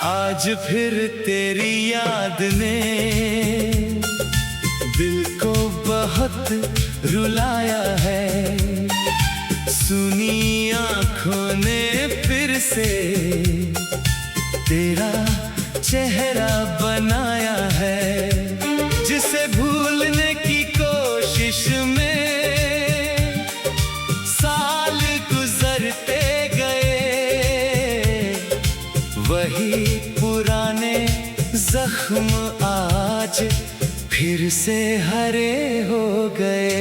आज फिर तेरी याद ने दिल को बहुत रुलाया है। सुनी आँखों ने फिर से तेरा चेहरा बनाया है। जिसे भूलने की कोशिश में साल गुजरते गए, वही पुराने जख्म आज फिर से हरे हो गए।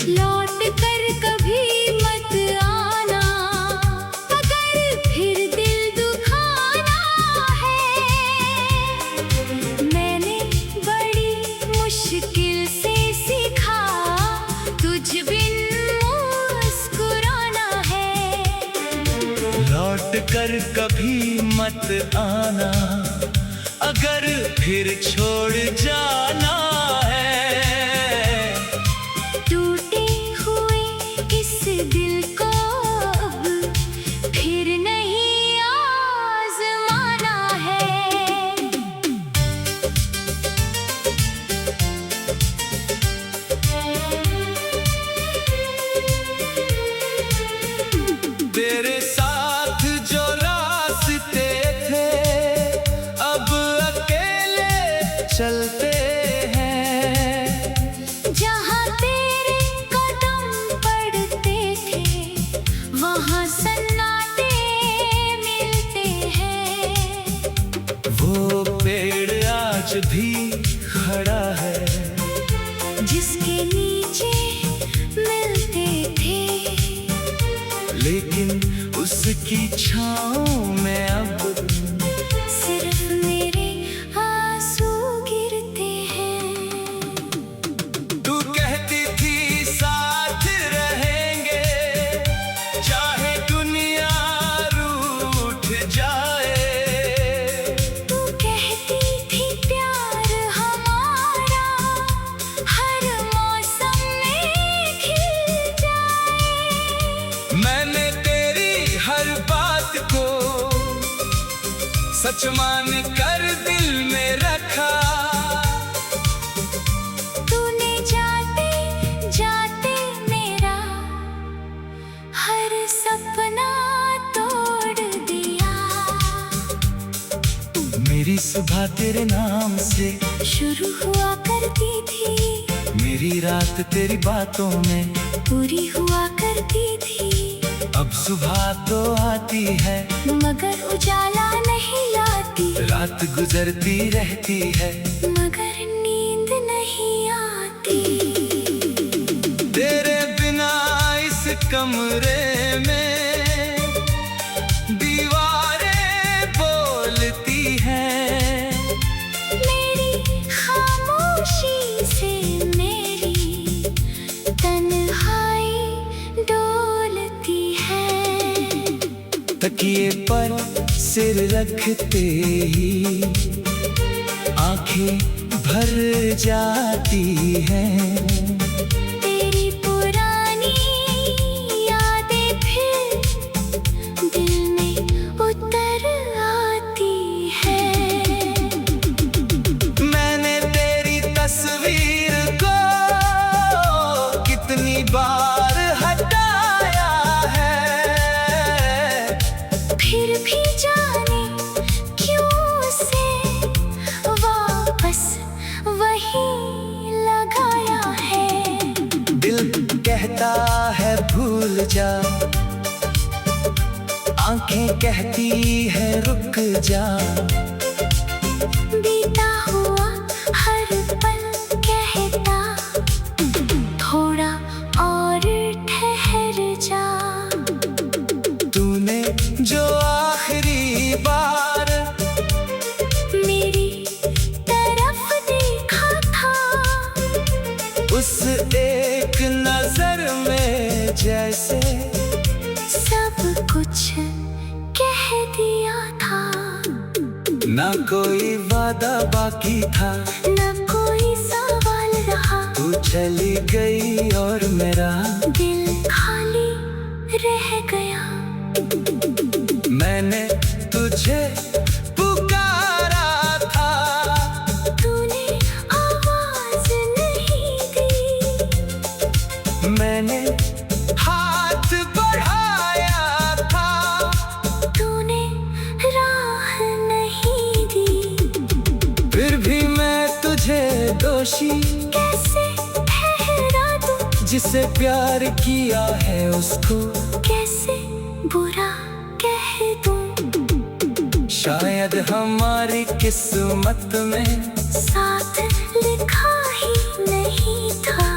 लौट कर कभी मत आना, अगर फिर दिल दुखाना है। मैंने बड़ी मुश्किल से सीखा तुझ बिन मुस्कुराना है। लौट कर कभी मत आना, अगर फिर छोड़ जाना है। टूटे हुए इस दिल को अब फिर नहीं आजमाना है। तेरे साथ जो रास्ते थे अब चलते हैं। जहाँ तेरे कदम पड़ते थे वहाँ सन्नाटे मिलते हैं। वो पेड़ आज भी खड़ा है जिसके नीचे मिलते थे, लेकिन उसकी छाँव में अब सिर्फ मेरे आंसू गिरते हैं। तू कहती थी साथ रहेंगे, चाहे दुनिया रूठ जाए। तू कहती थी प्यार हमारा हर मौसम में खिल जाए। मैंने तेरी हर बात को सच मान कर दिल में रखा। तूने जाते जाते मेरा हर सपना तोड़ दिया। मेरी सुबह तेरे नाम से शुरू हुआ करती थी, मेरी रात तेरी बातों में पूरी हुआ करती थी। अब सुबह तो आती है मगर उजाला नहीं लाती, रात गुजरती रहती है मगर नींद नहीं आती। तेरे बिना इस कमरे में दीवारें बोलती हैं। मेरी खामोशी से मेरी तन्हाई डोलती है। तकिए पर सिर रखते ही आंखें भर जाती हैं। तेरी पुरानी यादें फिर दिल में उतर आती है। मैंने तेरी तस्वीर को कितनी बार हटाया है, फिर भी जाने क्यों से वापस वही लगाया है। दिल कहता है भूल जा, आंखें कहती है रुक जा। बीता हुआ हर पल कहता थोड़ा और ठहर जा। तूने जो आखिरी बार मेरी तरफ देखा था, उस एक नजर में जैसे सब कुछ कह दिया था। ना कोई वादा बाकी था, न कोई सवाल रहा। तू चली गई और मेरा दिल खाली रह गया। मैंने तुझे पुकारा था, तूने आवाज नहीं दी। मैंने हाथ बढ़ाया था, तूने राह नहीं दी। फिर भी मैं तुझे दोषी कैसे ठहरा दूं, जिसे प्यार किया है उसको कैसे बुरा कह दूं। शायद हमारी किस्मत में साथ लिखा ही नहीं था,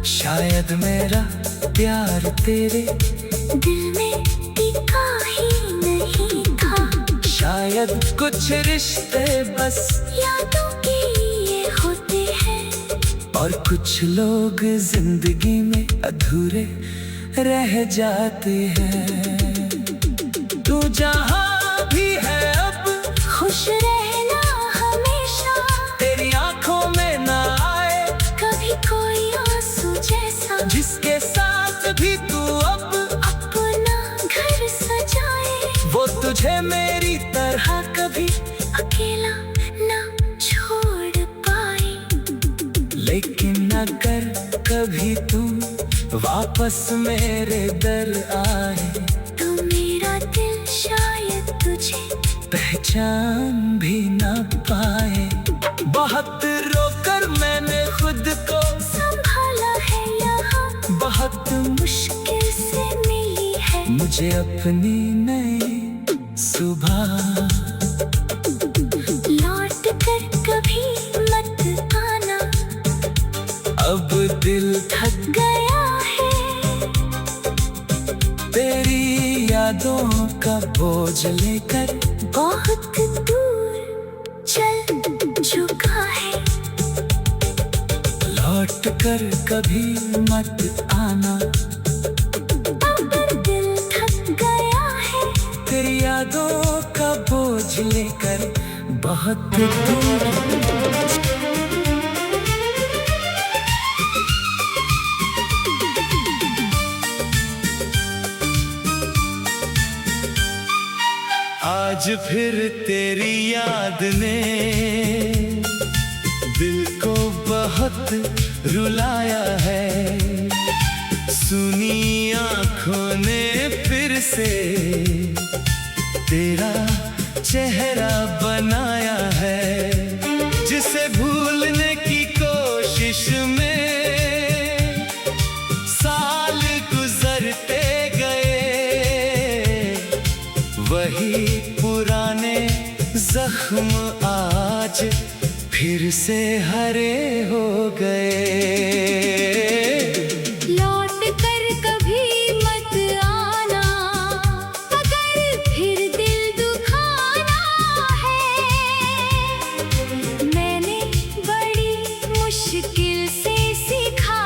शायद मेरा प्यार तेरे दिल में टिका ही नहीं था। शायद कुछ रिश्ते बस यादों के ये होते हैं, और कुछ लोग जिंदगी में अधूरे रह जाते हैं। तू जहाँ भी है अब खुश रहना हमेशा, तेरी आंखों में ना आए कभी कोई आंसू जैसा। जिसके साथ भी तू अब अपना घर सजाए, वो तुझे मेरी तरह कभी अकेला ना छोड़ पाए। लेकिन अगर कभी तू वापस मेरे दर आए, तो मेरा दिल शायद तुझे पहचान भी ना पाए। बहुत रोकर मैंने खुद को संभाला है यहाँ, बहुत मुश्किल से मिली है मुझे अपनी नई सुबह। लौट कर कभी मत आना, अब दिल थक गया है तेरी यादों का बोझ लेकर, बहुत दूर चल चुका है। लौट कर कभी मत आना, अब दिल थक गया है तेरी यादों का बोझ लेकर बहुत दूर। आज फिर तेरी याद ने दिल को बहुत रुलाया है, सुनी आंखों ने फिर से तेरा चेहरा बनाया है। जिसे भूलने की कोशिश में साल गुजरते गए, वही पुराने जख्म आज फिर से हरे हो गए। लौट कर कभी मत आना, अगर फिर दिल दुखाना है। मैंने बड़ी मुश्किल से सीखा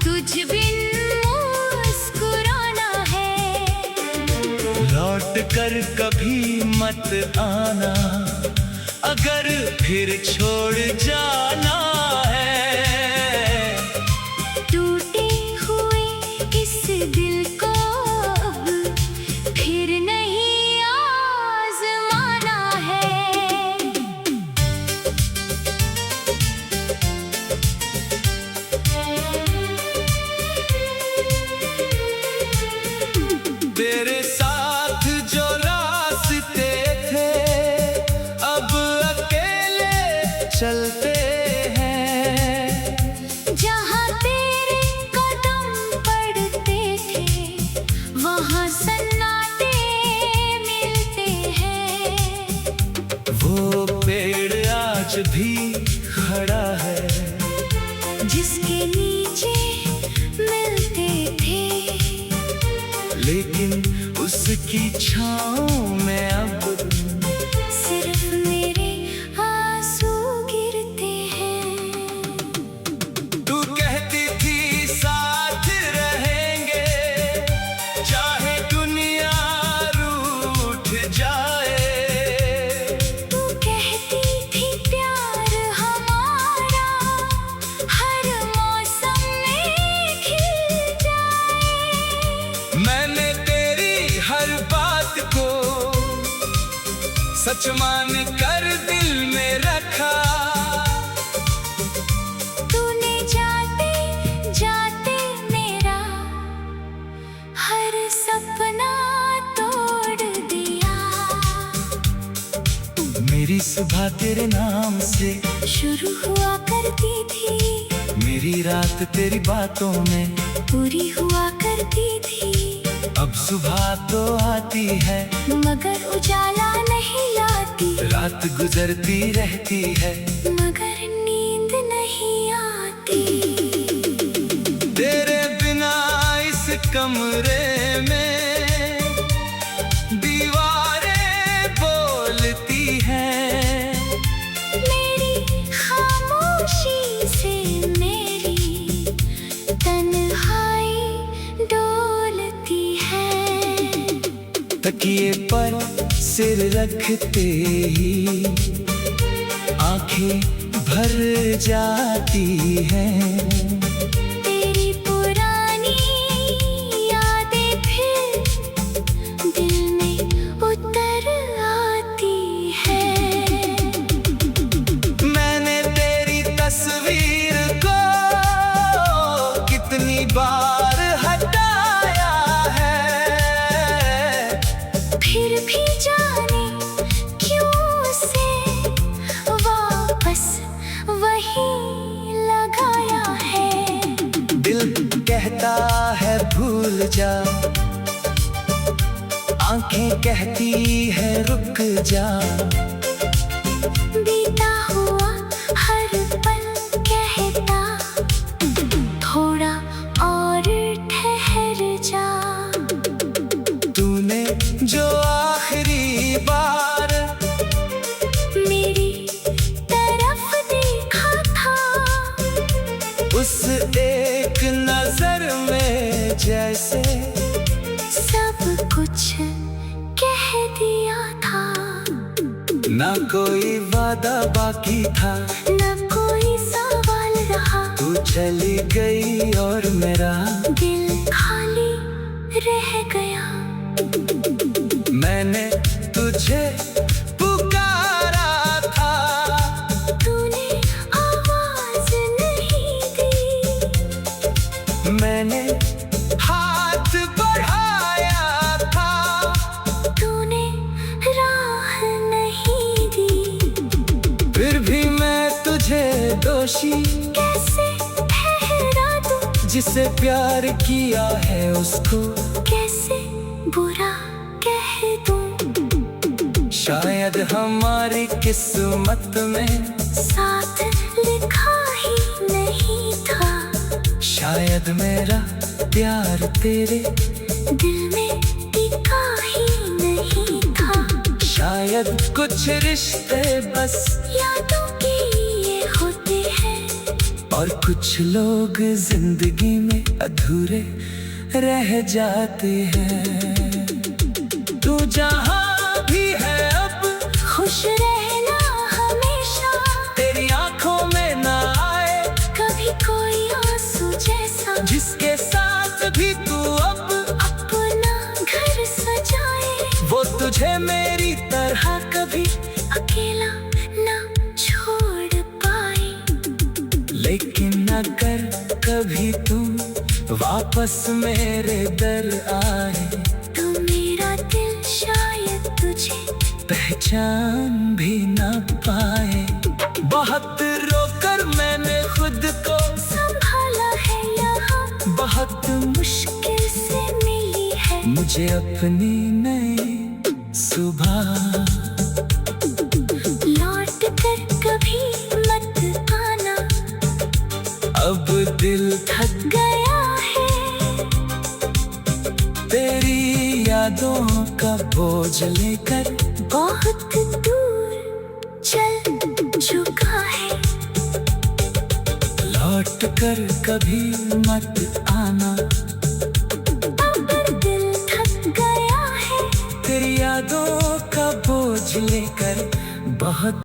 तुझ बिन मुस्कुराना है। लौट कर कभी मत आना, अगर फिर छोड़ जाना है। टूटे हुए इस दिल को अब फिर नहीं आजमाना है। तेरे साथ जो रास्ते थे अब अकेले चलते हैं। जहाँ तेरे कदम पड़ते थे, वहाँ सन्नाटे मिलते हैं। वो पेड़ आज भी खड़ा है, जिसके नीचे मिलते थे, लेकिन उसकी छाँव में अब सिर्फ मेरे आंसू गिरते हैं। तू कहती थी साथ रहेंगे, चाहे दुनिया रूठ जाए। तू कहती थी प्यार हमारा हर मौसम में खिल जाए। मैंने तेरी हर बात को सच मान कर दिल में रखा। तूने जाते जाते मेरा हर सपना तोड़ दिया। मेरी सुबह तेरे नाम से शुरू हुआ करती थी, मेरी रात तेरी बातों में पूरी हुआ करती थी। अब सुबह तो आती है मगर उजाला नहीं लाती, रात गुजरती रहती है मगर नींद नहीं आती। तेरे बिना इस कमरे में दीवारें बोलती हैं। मेरी खामोशी से मेरी तन्हाई डोलती है। तकिए पर सिर रखते ही आंखें भर जाती हैं। तेरी पुरानी यादें फिर दिल में उतर आती है। मैंने तेरी तस्वीर को कितनी बार हटाया है, फिर भी जाने क्यों से वापस वही लगाया है। दिल कहता है भूल जा, आंखें कहती है रुक जा। बीता हुआ हर पल कहता थोड़ा और ठहर जा। तूने जो आखिरी बार मेरी तरफ देखा था, उस एक नजर में जैसे सब कुछ कह दिया था। ना कोई वादा बाकी था, न कोई सवाल रहा, तू चली गई और मेरा दिल खाली रह गया। मैंने तुझे पुकारा था, तूने आवाज नहीं दी। मैंने हाथ बढ़ाया था, तूने राह नहीं दी। फिर भी मैं तुझे दोषी कैसे ठहरा दूं, जिसे प्यार किया है उसको कैसे बुरा कह दूं। शायद हमारी किस्मत में साथ लिखा ही नहीं था, शायद मेरा प्यार तेरे दिल में टिका ही नहीं था। शायद कुछ रिश्ते बस यादों के ये होते हैं, और कुछ लोग जिंदगी में अधूरे रह जाते हैं। तू जहाँ भी है अब खुश रहना हमेशा, तेरी आंखों में ना आए कभी कोई आंसू जैसा। जिसके साथ भी तू अब अपना घर सजाए, वो तुझे मेरी तरह कभी अकेला ना छोड़ पाए। लेकिन अगर कभी तुम वापस मेरे दर आए, तो मेरा दिल शायद तुझे पहचान भी ना पाए। बहुत रोकर मैंने खुद को संभाला है यहाँ, बहुत मुश्किल से मिली है मुझे अपनी नई सुबह। लौट कर कभी मत आना, अब दिल थक गया है। तेरी यादों का बोझ लेकर बहुत दूर चल चुका है। लौट कर कभी मत आना, अब दिल थक गया है। तेरी यादों का बोझ लेकर बहुत